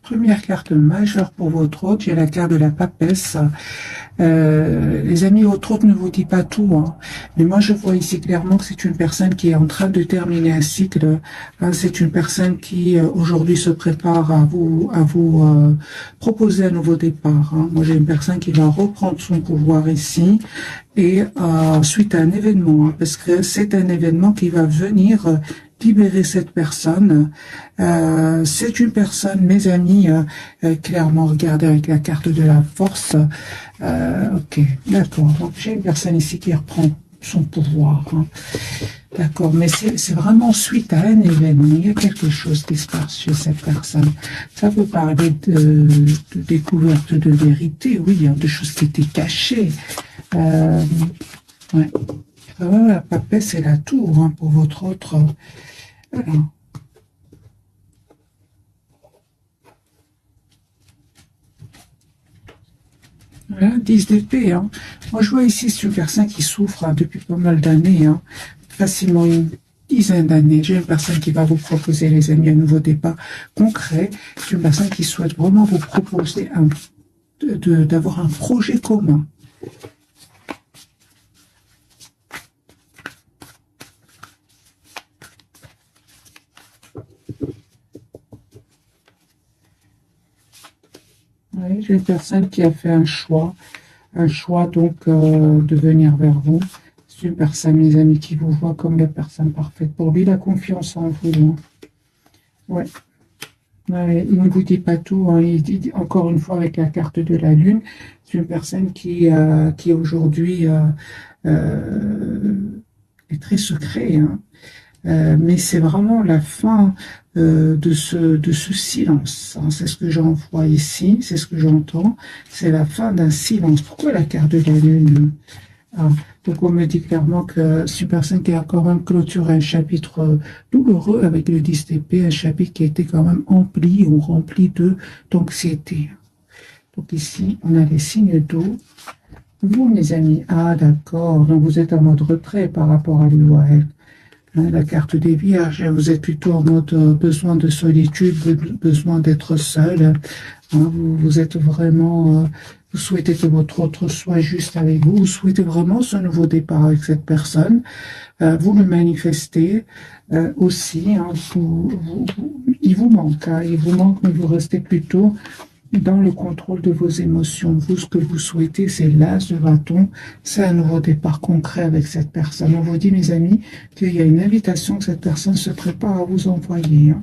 Première carte majeure pour votre hôte, j'ai la carte de la papesse. Les amis, votre hôte ne vous dit pas tout, hein. Mais moi je vois ici clairement que c'est une personne qui est en train de terminer un cycle. Hein, c'est une personne qui aujourd'hui se prépare à vous proposer un nouveau départ. Hein. Moi j'ai une personne qui va reprendre son pouvoir ici et suite à un événement, hein, parce que c'est un événement qui va venir libérer cette personne. C'est une personne, mes amis, clairement, regardez avec la carte de la force. Ok, d'accord. Donc j'ai une personne ici qui reprend son pouvoir. Hein. D'accord, mais c'est vraiment suite à un événement. Il y a quelque chose qui se passe chez cette personne. Ça peut parler de découverte de vérité, oui, il y a des choses qui étaient cachées. Ouais. La papesse et la tour, hein, pour votre autre. Alors. Voilà, 10 d'épée. Hein. Moi, je vois ici, c'est une personne qui souffre hein, depuis pas mal d'années, hein, facilement une dizaine d'années. J'ai une personne qui va vous proposer, les amis, un nouveau départ concret. C'est une personne qui souhaite vraiment vous proposer d'avoir un projet commun. Oui, j'ai une personne qui a fait un choix donc de venir vers vous. C'est une personne, mes amis, qui vous voit comme la personne parfaite. Pour lui, la confiance en vous. Hein. Ouais. Ouais, il ne vous dit pas tout. Hein. Il dit encore une fois avec la carte de la lune. C'est une personne qui aujourd'hui est très secret. Hein. Mais c'est vraiment la fin de ce silence. Hein. C'est ce que j'en vois ici, c'est ce que j'entends. C'est la fin d'un silence. Pourquoi la carte de la lune? Ah, donc on me dit clairement que c'est une personne qui a quand même clôturé un chapitre douloureux avec le 10 d'épée, un chapitre qui a été quand même empli ou rempli d'anxiété. Donc ici, on a les signes d'eau. Vous, mes amis, ah d'accord, donc vous êtes en mode retrait par rapport à lui ou à elle. Hein, la carte des vierges, vous êtes plutôt en mode besoin de solitude, besoin d'être seul. Hein, vous êtes vraiment, vous souhaitez que votre autre soit juste avec vous, vous souhaitez vraiment ce nouveau départ avec cette personne. Vous le manifestez aussi. Hein, il vous manque, hein, il vous manque, mais vous restez plutôt dans le contrôle de vos émotions. Vous, ce que vous souhaitez, c'est l'as de bâton, c'est un nouveau départ concret avec cette personne. On vous dit, mes amis, qu'il y a une invitation que cette personne se prépare à vous envoyer. Hein.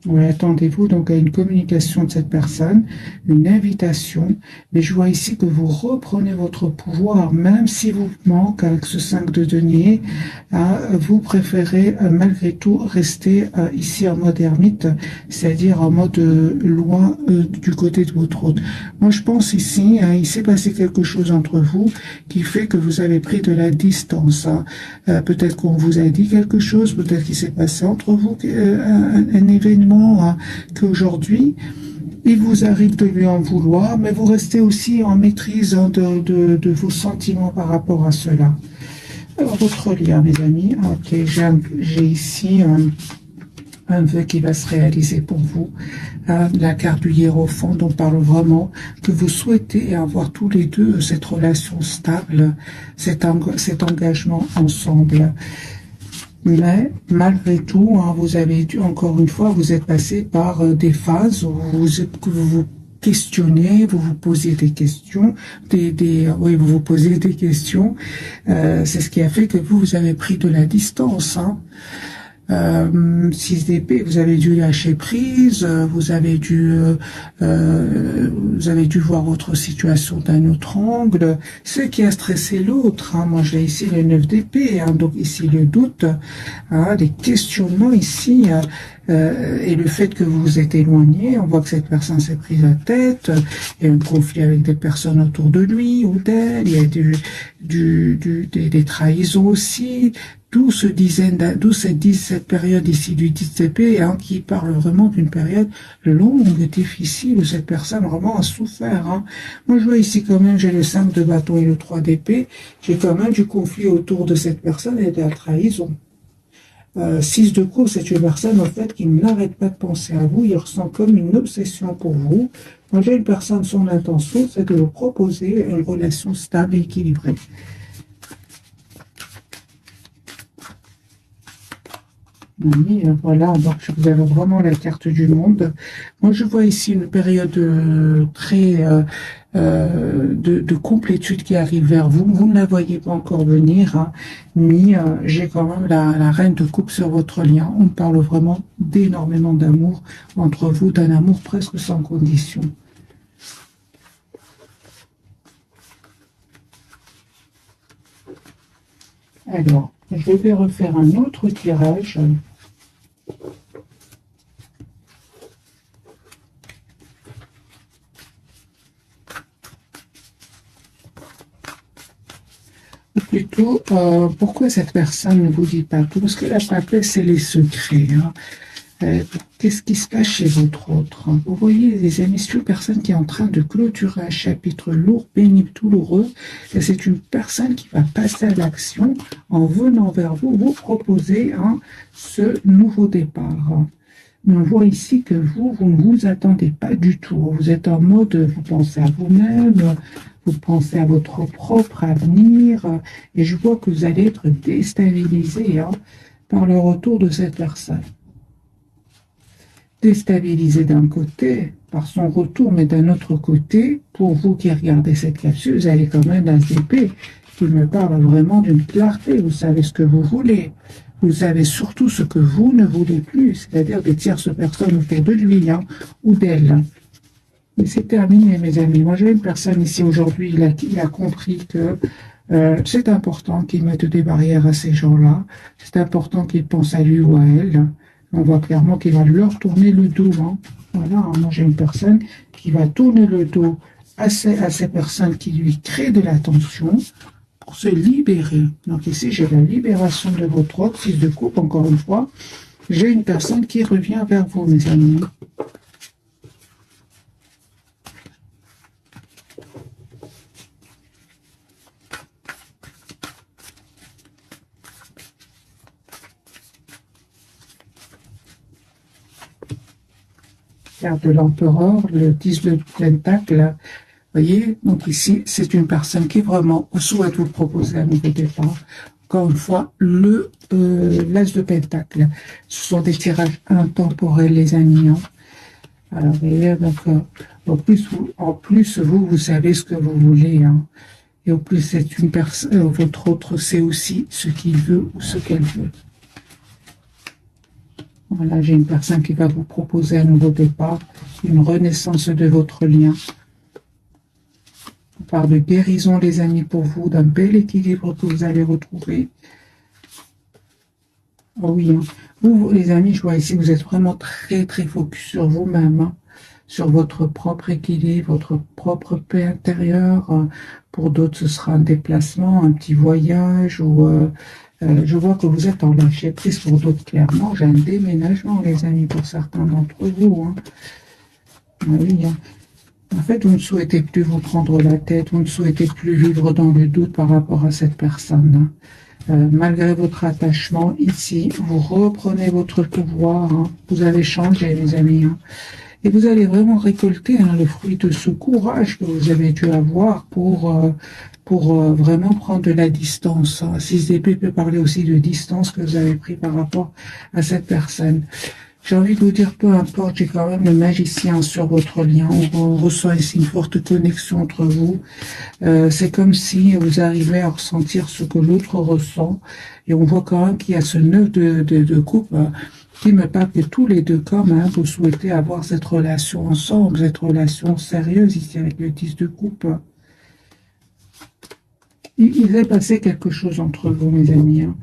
Oui, attendez-vous donc à une communication de cette personne, une invitation, mais je vois ici que vous reprenez votre pouvoir, même si vous manque avec ce 5 de denier, vous préférez malgré tout rester ici en mode ermite, c'est-à-dire en mode loin du côté de votre hôte. Moi je pense ici, il s'est passé quelque chose entre vous qui fait que vous avez pris de la distance. Hein. Peut-être qu'on vous a dit quelque chose, peut-être qu'il s'est passé entre vous un événement qu'aujourd'hui, il vous arrive de lui en vouloir, mais vous restez aussi en maîtrise hein, de vos sentiments par rapport à cela. Alors, votre lien, mes amis, ok, j'ai ici un vœu qui va se réaliser pour vous. La carte du hiérophant dont parle vraiment que vous souhaitez avoir tous les deux cette relation stable, cet engagement ensemble. Mais malgré tout, hein, vous avez dû, encore une fois, vous êtes passé par des phases où vous vous questionnez, vous vous posez des questions, oui, vous vous posez des questions. C'est ce qui a fait que vous avez pris de la distance. Hein. 6 d'épée, vous avez dû lâcher prise, vous avez dû voir votre situation d'un autre angle, ce qui a stressé l'autre. Hein. Moi, j'ai ici le 9 d'épée, hein, donc ici le doute, hein, les questionnements ici, et le fait que vous vous êtes éloigné, on voit que cette personne s'est prise la tête, il y a un conflit avec des personnes autour de lui ou d'elle, il y a des trahisons aussi. D'où cette période ici du 10 d'épée hein, qui parle vraiment d'une période longue, difficile, où cette personne vraiment a souffert. Hein. Moi, je vois ici quand même, j'ai le 5 de bâton et le 3 d'épée, j'ai quand même du conflit autour de cette personne et de la trahison. 6 de coups, c'est une personne en fait qui n'arrête pas de penser à vous, il ressent comme une obsession pour vous. Quand j'ai une personne, son intention, c'est de vous proposer une relation stable et équilibrée. Oui, voilà, donc vous avez vraiment la carte du monde. Moi, je vois ici une période très de complétude qui arrive vers vous. Vous ne la voyez pas encore venir, hein, mais j'ai quand même la reine de coupe sur votre lien. On parle vraiment d'énormément d'amour entre vous, d'un amour presque sans condition. Alors, je vais refaire un autre tirage. Plutôt, pourquoi cette personne ne vous dit pas tout? Parce que la papesse, c'est les secrets. Hein. Qu'est-ce qui se cache chez votre autre? Vous voyez, les amis, c'est une personne qui est en train de clôturer un chapitre lourd, pénible, douloureux. Et c'est une personne qui va passer à l'action en venant vers vous, vous proposer hein, ce nouveau départ. Mais on voit ici que vous ne vous attendez pas du tout. Vous êtes en mode, vous pensez à vous-même, vous pensez à votre propre avenir, et je vois que vous allez être déstabilisé hein, par le retour de cette personne. Déstabilisé d'un côté par son retour, mais d'un autre côté, pour vous qui regardez cette capsule, vous avez quand même l'as d'épée qui me parle vraiment d'une clarté. Vous savez ce que vous voulez. Vous savez surtout ce que vous ne voulez plus, c'est-à-dire des tierces personnes autour de lui hein, ou d'elle. Mais c'est terminé, mes amis. Moi, j'ai une personne ici aujourd'hui, il a compris que c'est important qu'il mette des barrières à ces gens-là. C'est important qu'il pense à lui ou à elle. On voit clairement qu'il va leur tourner le dos. Hein. Voilà, hein. Moi, j'ai une personne qui va tourner le dos à ces personnes qui lui créent de la tension pour se libérer. Donc ici, j'ai la libération de votre autre, 6 de coupe, encore une fois. J'ai une personne qui revient vers vous, mes amis. Carte de l'empereur, le 10 de pentacle. Vous voyez, donc ici, c'est une personne qui vraiment souhaite vous proposer un nouveau départ. Encore une fois, l'as de pentacle. Ce sont des tirages intemporels, les amis. Hein. Alors, vous voyez, donc, en plus, vous savez ce que vous voulez. Hein. Et en plus, c'est une personne, votre autre sait aussi ce qu'il veut ou ce qu'elle veut. Voilà, j'ai une personne qui va vous proposer un nouveau départ, une renaissance de votre lien. On parle de guérison, les amis, pour vous, d'un bel équilibre que vous allez retrouver. Oh oui, hein. Vous, les amis, je vois ici, vous êtes vraiment très, très focus sur vous-même, hein, sur votre propre équilibre, votre propre paix intérieure. Pour d'autres, ce sera un déplacement, un petit voyage ou... je vois que vous êtes en lâcher prise pour d'autres, clairement. J'ai un déménagement, les amis, pour certains d'entre vous. Hein. Oui, hein. En fait, vous ne souhaitez plus vous prendre la tête, vous ne souhaitez plus vivre dans le doute par rapport à cette personne. Hein. Malgré votre attachement, ici, vous reprenez votre pouvoir. Hein. Vous avez changé, les amis. Hein. Et vous allez vraiment récolter hein, le fruit de ce courage que vous avez dû avoir pour vraiment prendre de la distance. Hein. 6 d'épée peut parler aussi de distance que vous avez pris par rapport à cette personne. J'ai envie de vous dire, peu importe, j'ai quand même le magicien sur votre lien. On ressent ici une forte connexion entre vous. C'est comme si vous arrivez à ressentir ce que l'autre ressent. Et on voit quand même qu'il y a ce 9 de coupe qui me parle que tous les deux, quand même, vous souhaitez avoir cette relation ensemble, cette relation sérieuse ici avec le 10 de coupe. Il s'est passé quelque chose entre vous, mes amis. Hein.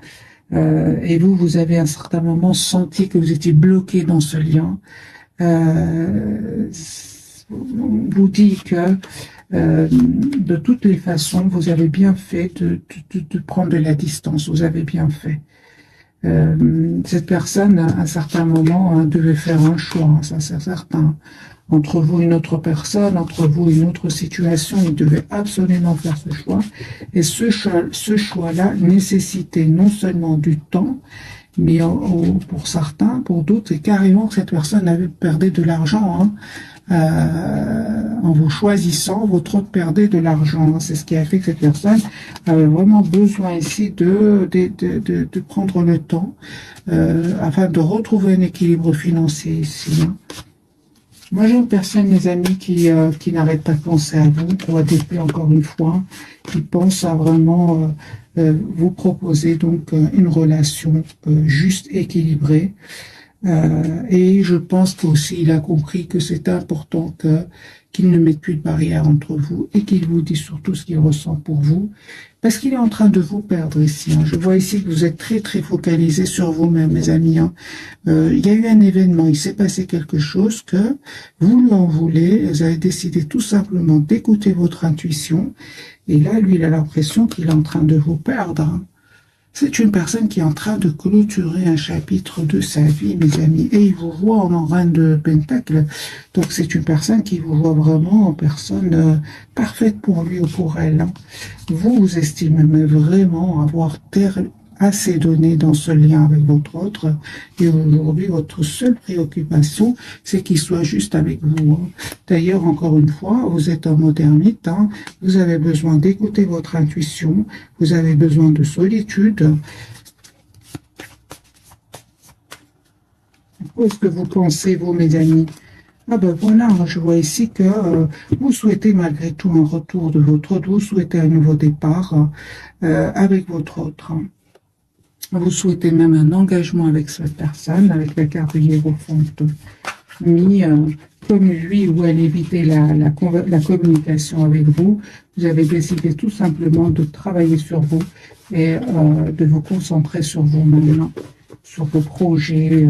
Et vous avez à un certain moment senti que vous étiez bloqué dans ce lien. Vous dit que de toutes les façons, vous avez bien fait de prendre de la distance. Vous avez bien fait. Cette personne, à un certain moment, hein, devait faire un choix, hein, ça c'est certain. Entre vous et une autre personne, entre vous et une autre situation, il devait absolument faire ce choix. Et ce choix-là nécessitait non seulement du temps, Mais pour certains, pour d'autres, c'est carrément que cette personne avait perdu de l'argent, hein. En vous choisissant, votre autre perdait de l'argent, hein. C'est ce qui a fait que cette personne avait vraiment besoin ici de prendre le temps afin de retrouver un équilibre financier ici, hein. Moi, j'ai une personne, mes amis, qui n'arrête pas de penser à vous, pour ADP encore une fois, qui pense à vraiment vous proposer donc une relation juste, équilibrée. Et je pense qu'aussi il a compris que c'est important qu'il ne mette plus de barrière entre vous et qu'il vous dise surtout ce qu'il ressent pour vous, parce qu'il est en train de vous perdre ici, hein. Je vois ici que vous êtes très très focalisé sur vous-même, mes amis, hein. Il y a eu un événement, il s'est passé quelque chose que vous lui en voulez, vous avez décidé tout simplement d'écouter votre intuition, et là, lui, il a l'impression qu'il est en train de vous perdre, hein. C'est une personne qui est en train de clôturer un chapitre de sa vie, mes amis, et il vous voit en reine de Pentacle. Donc c'est une personne qui vous voit vraiment en personne parfaite pour lui ou pour elle, hein. Vous estimez vraiment avoir assez donné dans ce lien avec votre autre, et aujourd'hui votre seule préoccupation, c'est qu'il soit juste avec vous, hein. D'ailleurs, encore une fois, vous êtes en mode ermite, hein. Vous avez besoin d'écouter votre intuition, vous avez besoin de solitude. Qu'est-ce que vous pensez, vous, mes amis? Ah ben voilà, je vois ici que vous souhaitez malgré tout un retour de votre autre, vous souhaitez un nouveau départ avec votre autre, hein. Vous souhaitez même un engagement avec cette personne, avec la carte de Hiérophante mis comme lui ou elle évitait la communication avec vous. Vous avez décidé tout simplement de travailler sur vous et de vous concentrer sur vous-même, sur vos projets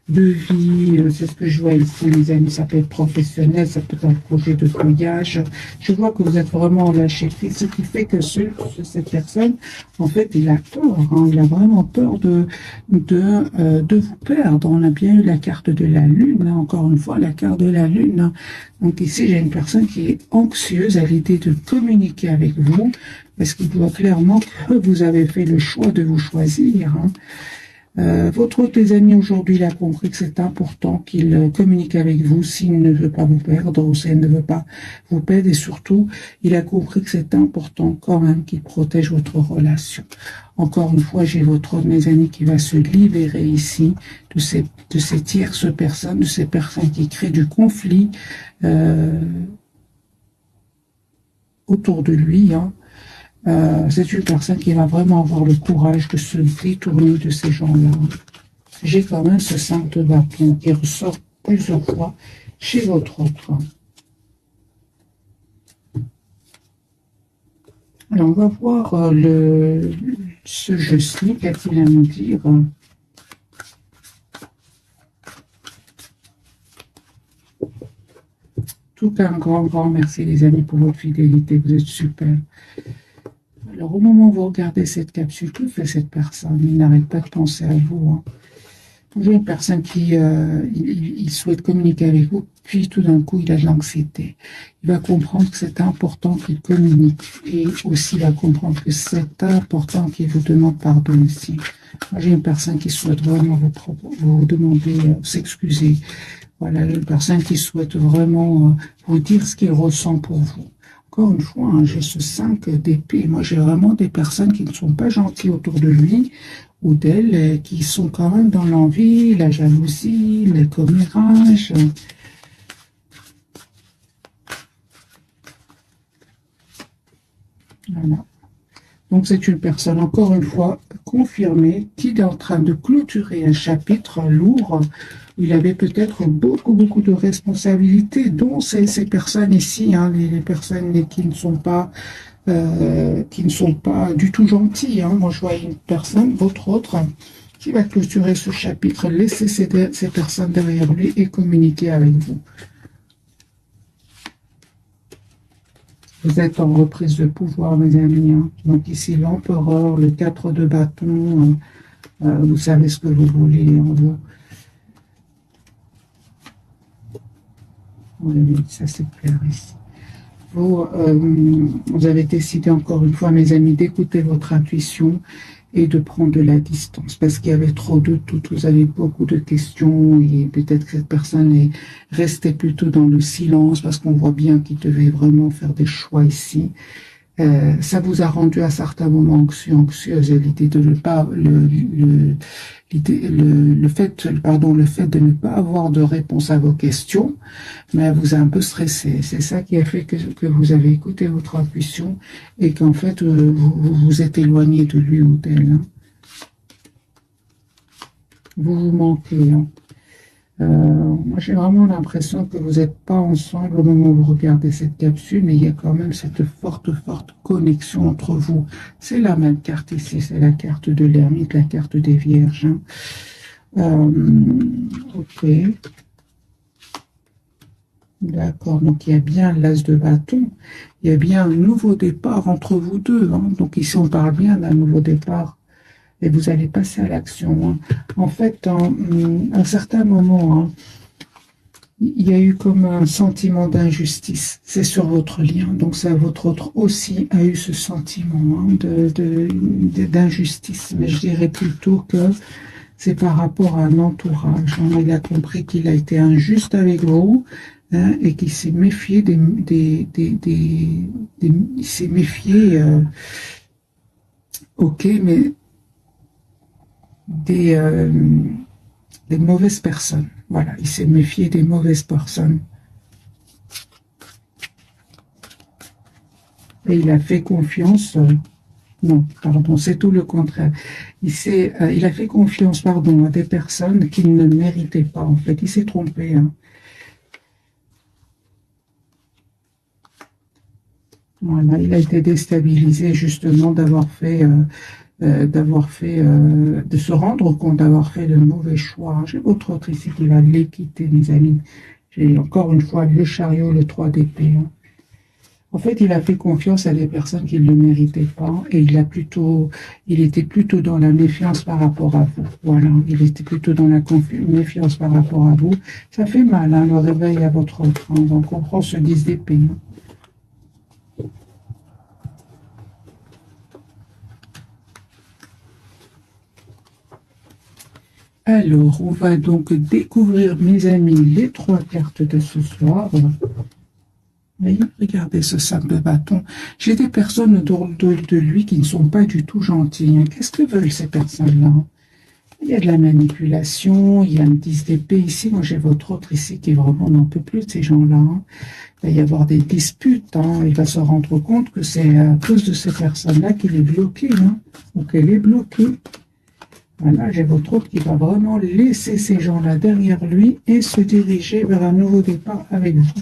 de vie. C'est ce que je vois ici, les amis. Ça peut être professionnel, ça peut être un projet de voyage. Je vois que vous êtes vraiment lâché prise, ce qui fait que cette personne, en fait, il a peur, hein. Il a vraiment peur de vous perdre. On a bien eu la carte de la Lune, hein. Encore une fois, la carte de la Lune, hein. Donc ici, j'ai une personne qui est anxieuse à l'idée de communiquer avec vous, parce qu'il voit clairement que vous avez fait le choix de vous choisir, hein. Votre autre, les amis, aujourd'hui, il a compris que c'est important qu'il communique avec vous s'il ne veut pas vous perdre ou s'il ne veut pas vous perdre. Et surtout, il a compris que c'est important quand même qu'il protège votre relation. Encore une fois, j'ai votre autre, mes amis, qui va se libérer ici de ces tierces personnes, de ces personnes qui créent du conflit autour de lui, hein. C'est une personne qui va vraiment avoir le courage de se détourner de ces gens-là. J'ai quand même ce 5 de bâton qui ressort plusieurs fois chez votre autre. Alors, on va voir ce jeu-ci, qu'a-t-il à nous dire? Tout un grand merci, les amis, pour votre fidélité. Vous êtes super. Alors, au moment où vous regardez cette capsule, que fait cette personne? Il n'arrête pas de penser à vous, hein. J'ai une personne qui il souhaite communiquer avec vous, puis tout d'un coup, il a de l'anxiété. Il va comprendre que c'est important qu'il communique. Et aussi, il va comprendre que c'est important qu'il vous demande pardon aussi. J'ai une personne qui souhaite vraiment vous demander, s'excuser. Voilà, une personne qui souhaite vraiment vous dire ce qu'il ressent pour vous. Encore une fois, hein, j'ai ce 5 d'épée. Moi, j'ai vraiment des personnes qui ne sont pas gentilles autour de lui ou d'elle, qui sont quand même dans l'envie, la jalousie, les commérages. Voilà. Donc, c'est une personne, encore une fois, confirmée, qui est en train de clôturer un chapitre lourd. Il avait peut-être beaucoup de responsabilités, dont ces personnes ici, hein, les personnes qui ne sont pas du tout gentilles, hein. Moi, je vois une personne, votre autre, qui va clôturer ce chapitre, laisser ces personnes derrière lui et communiquer avec vous. Vous êtes en reprise de pouvoir, mes amis, hein. Donc ici, l'empereur, le 4 de bâton, vous savez ce que vous voulez en vous. Oui, ça c'est clair ici. Vous avez décidé encore une fois, mes amis, d'écouter votre intuition et de prendre de la distance parce qu'il y avait trop de tout, vous avez beaucoup de questions et peut-être que cette personne est restée plutôt dans le silence parce qu'on voit bien qu'il devait vraiment faire des choix ici. Ça vous a rendu à certains moments anxieuse et l'idée de ne pas le fait de ne pas avoir de réponse à vos questions, mais vous a un peu stressé. C'est ça qui a fait que vous avez écouté votre intuition et qu'en fait vous vous êtes éloigné de lui ou d'elle. Hein. Vous vous manquez. Hein. Moi, j'ai vraiment l'impression que vous n'êtes pas ensemble au moment où vous regardez cette capsule, mais il y a quand même cette forte connexion entre vous. C'est la même carte ici, c'est la carte de l'ermite, la carte des vierges. Hein. Ok. D'accord, donc il y a bien l'as de bâton, il y a bien un nouveau départ entre vous deux. Hein. Donc ici, on parle bien d'un nouveau départ. Et vous allez passer à l'action. Hein. En fait, à un certain moment, hein, il y a eu comme un sentiment d'injustice. C'est sur votre lien. Donc, ça, votre autre aussi a eu ce sentiment hein, d'injustice. Mais je dirais plutôt que c'est par rapport à un entourage. Hein. Il a compris qu'il a été injuste avec vous hein, et qu'il s'est méfié il s'est méfié, ok, mais des mauvaises personnes. Voilà, il s'est méfié des mauvaises personnes. Et il a fait confiance. Non, pardon, c'est tout le contraire. Il a fait confiance, pardon, à des personnes qu'il ne méritait pas. En fait, il s'est trompé. Hein. Voilà, il a été déstabilisé justement de se rendre compte d'avoir fait de mauvais choix. J'ai autre autre ici qui va les quitter, mes amis. J'ai encore une fois le chariot, le 3 d'épée. Hein. En fait, il a fait confiance à des personnes qui ne le méritaient pas et il était plutôt dans la méfiance par rapport à vous. Voilà, il était plutôt dans la méfiance par rapport à vous. Ça fait mal, hein, le réveil à votre autre. Hein. Donc, on prend ce 10 d'épée. Hein. Alors, on va donc découvrir, mes amis, les 3 cartes de ce soir. Oui, regardez ce sac de bâton. J'ai des personnes autour de lui qui ne sont pas du tout gentilles. Hein. Qu'est-ce que veulent ces personnes-là? Il y a de la manipulation, il y a un 10 d'épée ici. Moi, j'ai votre autre ici qui vraiment n'en peut plus de ces gens-là. Hein. Il va y avoir des disputes. Hein. Il va se rendre compte que c'est à cause de ces personnes-là qu'il est bloqué. Hein. Donc, elle est bloquée. Voilà, j'ai votre autre qui va vraiment laisser ces gens-là derrière lui et se diriger vers un nouveau départ avec vous.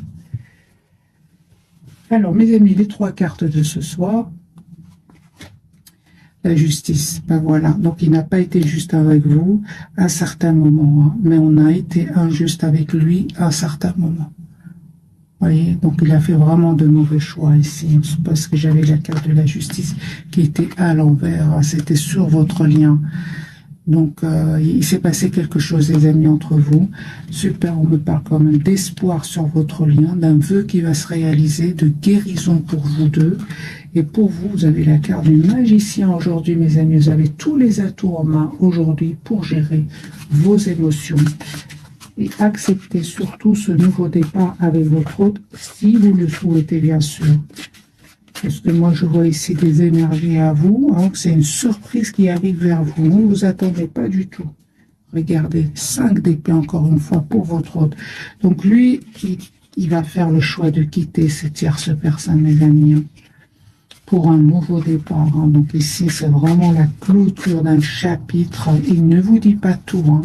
Alors, mes amis, les 3 cartes de ce soir. La justice, ben voilà. Donc, il n'a pas été juste avec vous à un certain moment, hein, mais on a été injuste avec lui à un certain moment. Voyez, donc il a fait vraiment de mauvais choix ici, parce que j'avais la carte de la justice qui était à l'envers. Hein, c'était sur votre lien. Donc, il s'est passé quelque chose, les amis, entre vous. Super, on me parle quand même d'espoir sur votre lien, d'un vœu qui va se réaliser, de guérison pour vous deux. Et pour vous, vous avez la carte du magicien aujourd'hui, mes amis. Vous avez tous les atouts en main aujourd'hui pour gérer vos émotions. Et accepter surtout ce nouveau départ avec votre autre, si vous le souhaitez, bien sûr. Parce que moi, je vois ici des énergies à vous. Hein, c'est une surprise qui arrive vers vous. Vous ne vous attendez pas du tout. Regardez, 5 d'épée encore une fois pour votre autre. Donc lui, il va faire le choix de quitter cette tierce personne, mes amis, hein, pour un nouveau départ. Hein. Donc ici, c'est vraiment la clôture d'un chapitre. Il ne vous dit pas tout. Hein.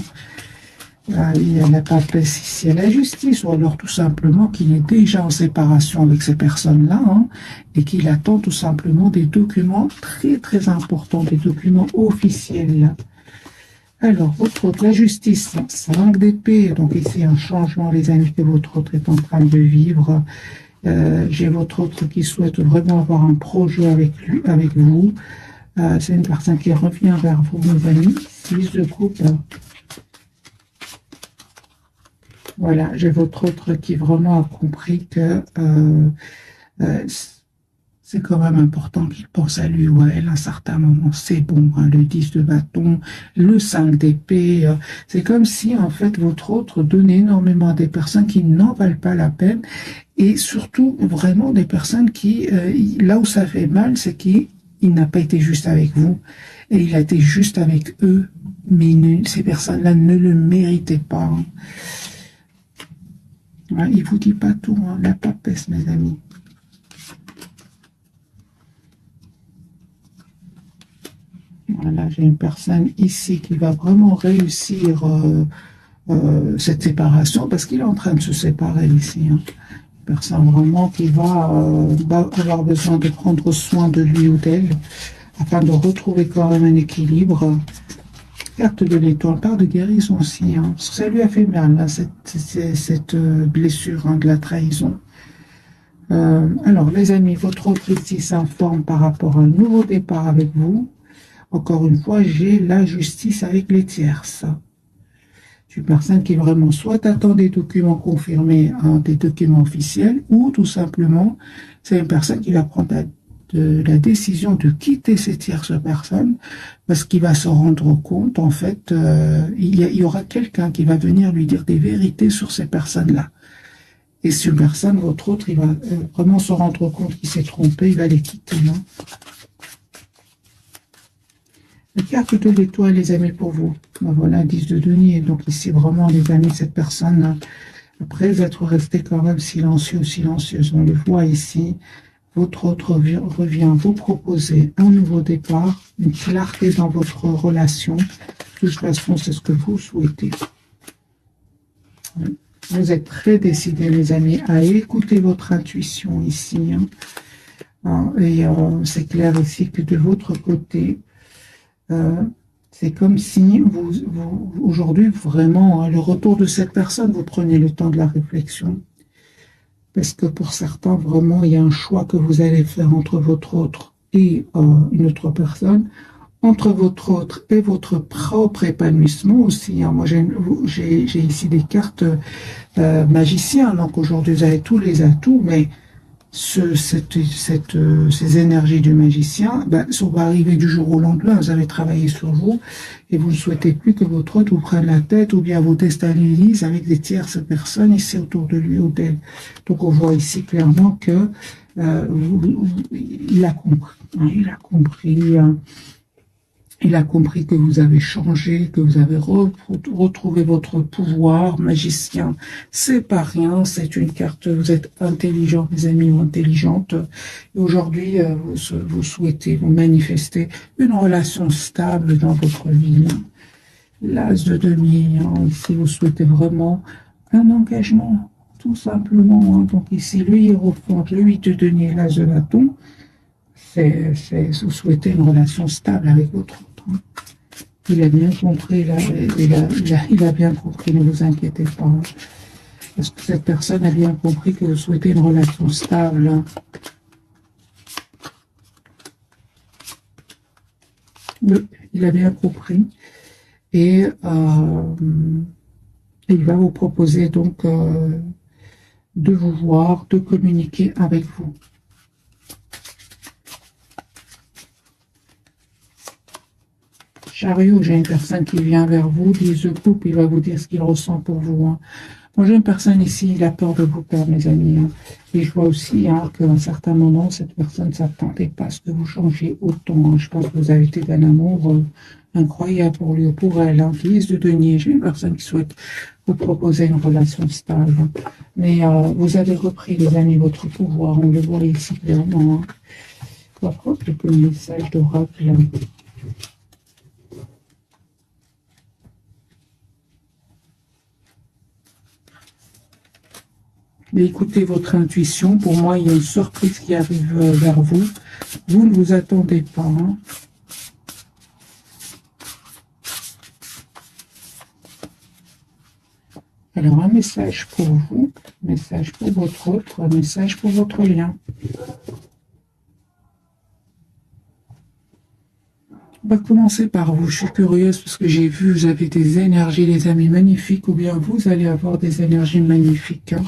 Il y a la papesse ici à la justice, ou alors tout simplement qu'il est déjà en séparation avec ces personnes-là, hein, et qu'il attend tout simplement des documents très importants, des documents officiels. Alors, votre autre, la justice, 5 d'épée, donc ici un changement, les amis, que votre autre est en train de vivre. J'ai votre autre qui souhaite vraiment avoir un projet avec vous. C'est une personne qui revient vers vous, mes amis. 6 de coupe. Voilà, j'ai votre autre qui vraiment a compris que c'est quand même important qu'il pense à lui ou à elle à un certain moment. C'est bon, hein, le 10 de bâton, le 5 d'épée. C'est comme si, en fait, votre autre donnait énormément à des personnes qui n'en valent pas la peine et surtout, vraiment, des personnes qui, là où ça fait mal, c'est qu'il n'a pas été juste avec vous et il a été juste avec eux. Mais ces personnes-là ne le méritaient pas. Hein. Ouais, il vous dit pas tout, hein, la papesse, mes amis. Voilà, j'ai une personne ici qui va vraiment réussir cette séparation parce qu'il est en train de se séparer ici. Hein. Une personne vraiment qui va avoir besoin de prendre soin de lui ou d'elle afin de retrouver quand même un équilibre. Carte de l'étoile, part de guérison aussi. Hein. Ça lui a fait mal, là, cette blessure hein, de la trahison. Alors, les amis, votre autre ici s'informe par rapport à un nouveau départ avec vous. Encore une fois, j'ai la justice avec les tierces. C'est une personne qui vraiment soit attend des documents confirmés, hein, des documents officiels, ou tout simplement, c'est une personne qui va prendre la décision de quitter ces tierces personnes parce qu'il va se rendre compte, en fait, il y aura quelqu'un qui va venir lui dire des vérités sur ces personnes-là. Et si une personne, votre autre, il va vraiment se rendre compte qu'il s'est trompé, il va les quitter. Hein. La carte de l'étoile, les amis, pour vous. Ben voilà, 10 de denier. Donc ici, vraiment, les amis, cette personne, après être resté quand même silencieux, silencieuse, on le voit ici, votre autre revient vous proposer un nouveau départ, une clarté dans votre relation. De toute façon, c'est ce que vous souhaitez. Vous êtes très décidés, les amis, à écouter votre intuition ici. Hein. Et c'est clair ici que de votre côté, c'est comme si aujourd'hui, vraiment, hein, le retour de cette personne, vous prenez le temps de la réflexion. Parce que pour certains, vraiment, il y a un choix que vous allez faire entre votre autre et une autre personne, entre votre autre et votre propre épanouissement aussi. Hein. Moi, j'ai ici des cartes magiciens, donc aujourd'hui, vous avez tous les atouts, mais ces énergies du magicien, ça va arriver du jour au lendemain. Vous avez travaillé sur vous et vous ne souhaitez plus que votre autre vous prenne la tête ou bien vous déstabilise avec des tierces personnes ici autour de lui ou d'elle. Donc on voit ici clairement que il a compris. Hein, il a compris. Il a compris que vous avez changé, que vous avez retrouvé votre pouvoir magicien. C'est pas rien, c'est une carte, vous êtes intelligent, mes amis, ou intelligente. Et aujourd'hui, vous souhaitez, vous manifester une relation stable dans votre vie. L'as de denier, hein, ici, vous souhaitez vraiment un engagement, tout simplement. Hein. Donc ici, le hiérophant, le 8 de denier, l'as de bâton. Vous souhaitez une relation stable avec votre autre. Il a bien compris, il a bien compris, ne vous inquiétez pas. Parce que cette personne a bien compris que vous souhaitez une relation stable. Il a bien compris. Et il va vous proposer donc de vous voir, de communiquer avec vous. Chariot, j'ai une personne qui vient vers vous, 10 de coupe, il va vous dire ce qu'il ressent pour vous. Hein. Moi, j'ai une personne ici, il a peur de vous perdre, mes amis. Hein. Et je vois aussi hein, qu'à un certain moment, cette personne ne s'attendait pas à ce que vous changiez autant. Hein. Je pense que vous avez été d'un amour incroyable pour lui ou pour elle. Hein. 10 de denier, j'ai une personne qui souhaite vous proposer une relation stable. Hein. Mais vous avez repris, les amis, votre pouvoir. On le voit ici clairement. Hein. Quoi, le message d'oracle. Mais écoutez votre intuition. Pour moi, il y a une surprise qui arrive vers vous. Vous ne vous attendez pas. Hein. Alors, un message pour vous, un message pour votre autre, un message pour votre lien. On va commencer par vous. Je suis curieuse parce que j'ai vu, vous avez des énergies, les amis, magnifiques, ou bien vous allez avoir des énergies magnifiques. Hein.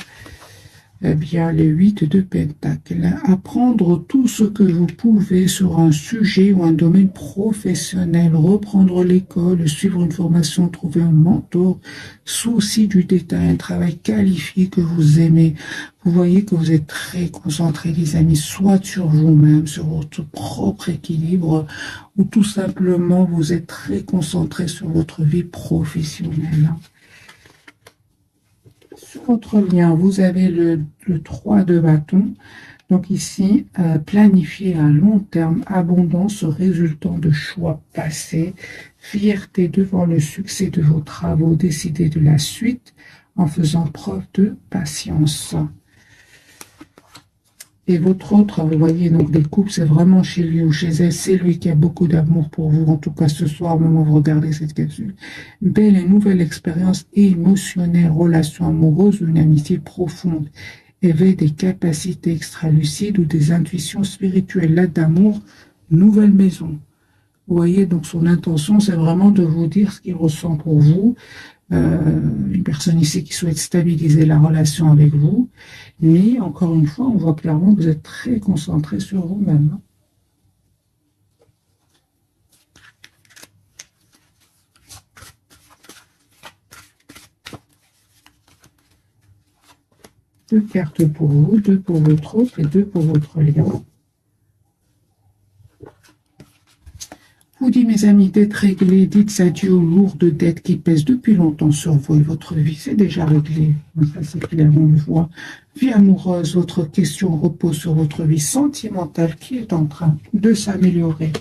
eh bien, les 8 de Pentacle. Apprendre tout ce que vous pouvez sur un sujet ou un domaine professionnel, reprendre l'école, suivre une formation, trouver un mentor, souci du détail, un travail qualifié que vous aimez. Vous voyez que vous êtes très concentrés, les amis, soit sur vous-même, sur votre propre équilibre, ou tout simplement vous êtes très concentrés sur votre vie professionnelle. Sur votre lien, vous avez le 3 de bâton. Donc ici, planifier à long terme, abondance résultant de choix passés, fierté devant le succès de vos travaux, décider de la suite en faisant preuve de patience. Et votre autre, vous voyez, donc des couples, c'est vraiment chez lui ou chez elle, c'est lui qui a beaucoup d'amour pour vous. En tout cas, ce soir, au moment où vous regardez cette capsule. Belle et nouvelle expérience émotionnelle, relation amoureuse ou une amitié profonde. Éveil des capacités extra-lucides ou des intuitions spirituelles. L'aide d'amour, nouvelle maison. Vous voyez, donc son intention, c'est vraiment de vous dire ce qu'il ressent pour vous. Une personne ici qui souhaite stabiliser la relation avec vous. Mais encore une fois, on voit clairement que vous êtes très concentré sur vous-même. Deux cartes pour vous, deux pour votre autre et deux pour votre lien. Vous dit, mes amis, d'être réglés, dites adieu aux lourdes dettes qui pèsent depuis longtemps sur vous et votre vie. C'est déjà réglé. Ça, c'est clair, on le voit. Vie amoureuse, votre question repose sur votre vie sentimentale qui est en train de s'améliorer.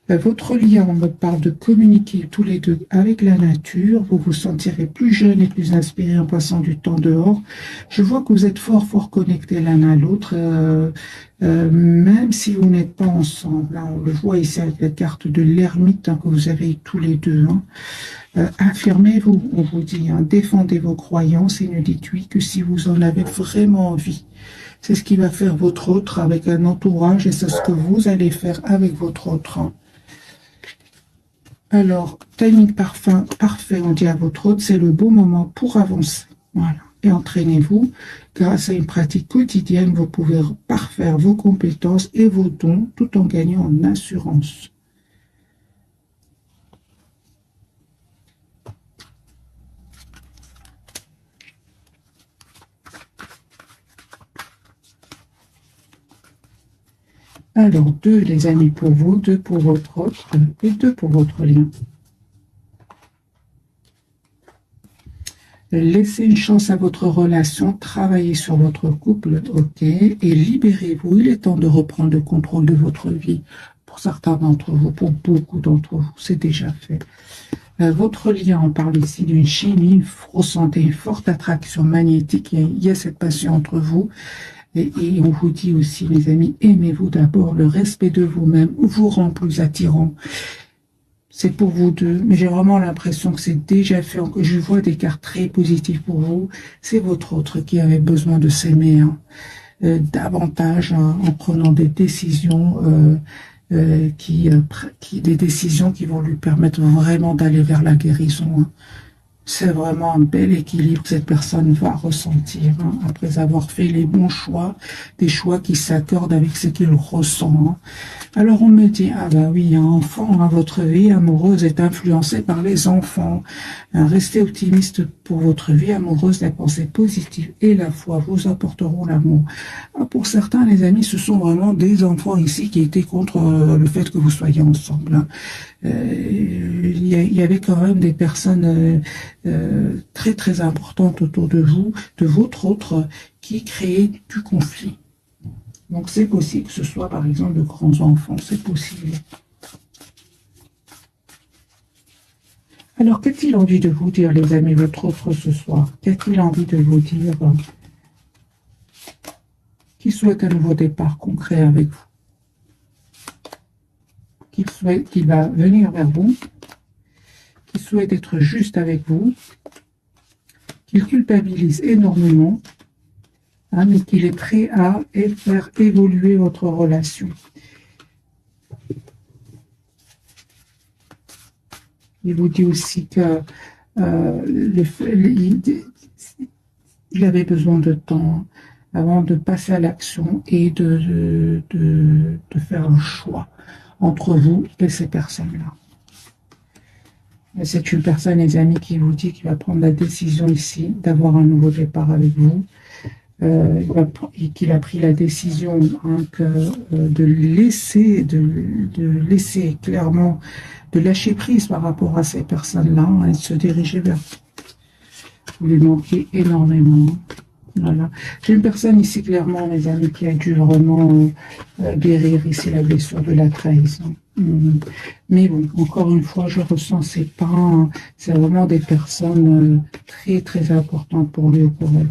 Votre lien, on me parle de communiquer tous les deux avec la nature. Vous vous sentirez plus jeune et plus inspiré en passant du temps dehors. Je vois que vous êtes fort connectés l'un à l'autre, même si vous n'êtes pas ensemble. Hein. On le voit ici avec la carte de l'ermite que vous avez tous les deux. Affirmez-vous, on vous dit, défendez vos croyances et ne dites oui que si vous en avez vraiment envie. C'est ce qui va faire votre autre avec un entourage et c'est ce que vous allez faire avec votre autre. Alors, timing parfait, on dit à votre autre, c'est le bon moment pour avancer. Voilà. Et entraînez-vous. Grâce à une pratique quotidienne, vous pouvez parfaire vos compétences et vos dons tout en gagnant en assurance. Alors, 2, les amis, pour vous, 2 pour votre autre et 2 pour votre lien. Laissez une chance à votre relation, travaillez sur votre couple, ok, et libérez-vous. Il est temps de reprendre le contrôle de votre vie. Pour certains d'entre vous, pour beaucoup d'entre vous, c'est déjà fait. Votre lien, on parle ici d'une chimie, vous ressentez une forte attraction magnétique, il y a cette passion entre vous. Et on vous dit aussi, mes amis, aimez-vous d'abord, le respect de vous-même vous rend plus attirant. C'est pour vous deux, mais j'ai vraiment l'impression que c'est déjà fait. Je vois des cartes très positives pour vous. C'est votre autre qui avait besoin de s'aimer davantage en prenant des décisions, des décisions qui vont lui permettre vraiment d'aller vers la guérison. C'est vraiment un bel équilibre que cette personne va ressentir après avoir fait les bons choix, des choix qui s'accordent avec ce qu'il ressent. Alors on me dit, ah bah oui, un enfant, votre vie amoureuse est influencée par les enfants. Restez optimiste pour votre vie amoureuse, la pensée positive et la foi vous apporteront l'amour. Pour certains, les amis, ce sont vraiment des enfants ici qui étaient contre le fait que vous soyez ensemble. Il y avait quand même des personnes très importantes autour de vous, de votre autre, qui créaient du conflit. Donc c'est possible que ce soit par exemple de grands enfants, c'est possible. Alors qu'a-t-il envie de vous dire, les amis, votre autre ce soir? Qu'a-t-il envie de vous dire? Qui souhaite un nouveau départ concret avec vous? Qu'il va venir vers vous, qu'il souhaite être juste avec vous, qu'il culpabilise énormément, mais qu'il est prêt à faire évoluer votre relation. Il vous dit aussi que il avait besoin de temps. avant de passer à l'action et de faire un choix entre vous et ces personnes-là. C'est une personne, les amis, qui vous dit qu'il va prendre la décision ici d'avoir un nouveau départ avec vous. Qu'il a pris la décision de laisser clairement, de lâcher prise par rapport à ces personnes-là et de se diriger vers vous. Vous lui manquez énormément. Voilà. J'ai une personne ici, clairement, mes amis, qui a dû vraiment guérir ici la blessure de la trahison. Mais bon, encore une fois, je ressens ces pas. C'est vraiment des personnes très, très importantes pour lui ou pour elle.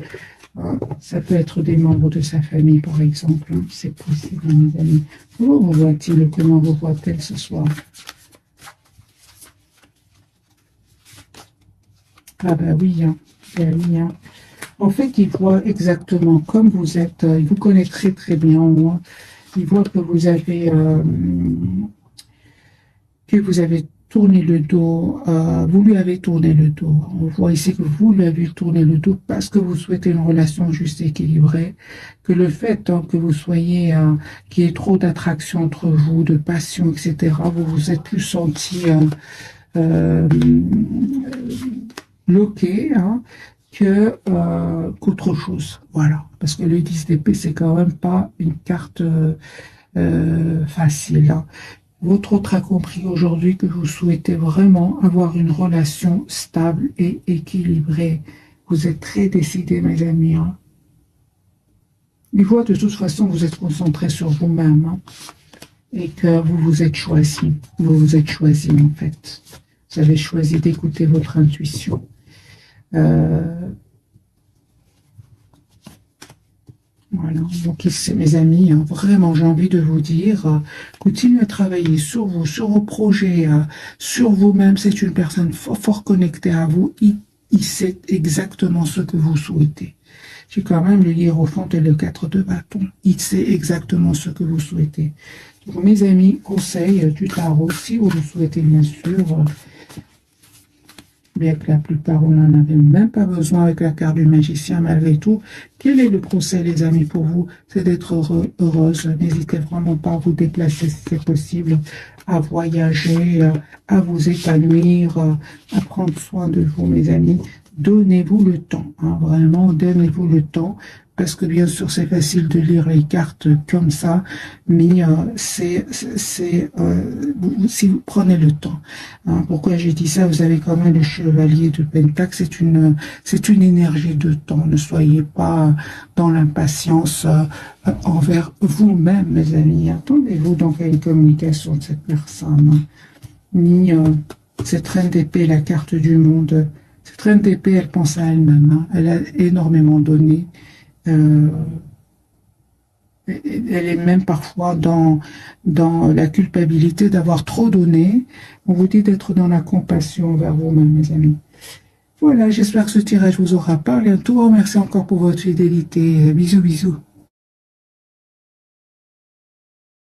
Ça peut être des membres de sa famille, par exemple. C'est possible, mes amis. Comment vous voit-il? Comment vous voit-elle ce soir? Ah ben oui, hein. Ben oui, hein. En fait, il voit exactement comme vous êtes. Il vous connaît très très bien. Hein. Il voit que vous avez tourné le dos. Vous lui avez tourné le dos. On voit ici que vous lui avez tourné le dos parce que vous souhaitez une relation juste et équilibrée. Que le fait que vous soyez, qu'il y ait trop d'attraction entre vous, de passion, etc. Vous vous êtes plus senti bloqué. Hein, qu'autre chose. Voilà. Parce que le 10 d'épée, c'est quand même pas une carte facile. Hein. Votre autre a compris aujourd'hui que vous souhaitez vraiment avoir une relation stable et équilibrée. Vous êtes très décidé, mes amis. Hein. Il voit de toute façon que vous êtes concentré sur vous-même hein, et que vous vous êtes choisi. Vous vous êtes choisi, en fait. Vous avez choisi d'écouter votre intuition. Voilà, donc c'est mes amis, hein, vraiment j'ai envie de vous dire, continuez à travailler sur vous, sur vos projets, sur vous-même, c'est une personne fort connectée à vous, il sait exactement ce que vous souhaitez. J'ai quand même le hiérophant et le 4 de bâton, il sait exactement ce que vous souhaitez. Donc mes amis, conseils du tarot, si vous le souhaitez bien sûr, bien que la plupart, on n'en avait même pas besoin avec la carte du magicien, malgré tout. Quel est le conseil, les amis, pour vous? C'est d'être heureuse. N'hésitez vraiment pas à vous déplacer si c'est possible, à voyager, à vous épanouir, à prendre soin de vous, mes amis. Donnez-vous le temps, hein, vraiment, donnez-vous le temps. Parce que bien sûr, c'est facile de lire les cartes comme ça, mais si vous prenez le temps. Hein, pourquoi j'ai dit ça? Vous avez quand même le chevalier de Pentacle, c'est une énergie de temps. Ne soyez pas dans l'impatience envers vous-même, mes amis. Attendez-vous donc à une communication de cette personne. Ni cette reine d'épée, la carte du monde. Cette reine d'épée, elle pense à elle-même. Hein. Elle a énormément donné. Elle est même parfois dans la culpabilité d'avoir trop donné. On vous dit d'être dans la compassion envers vous-même, mes amis. Voilà, j'espère que ce tirage vous aura parlé. Un tout grand merci encore pour votre fidélité. Bisous, bisous.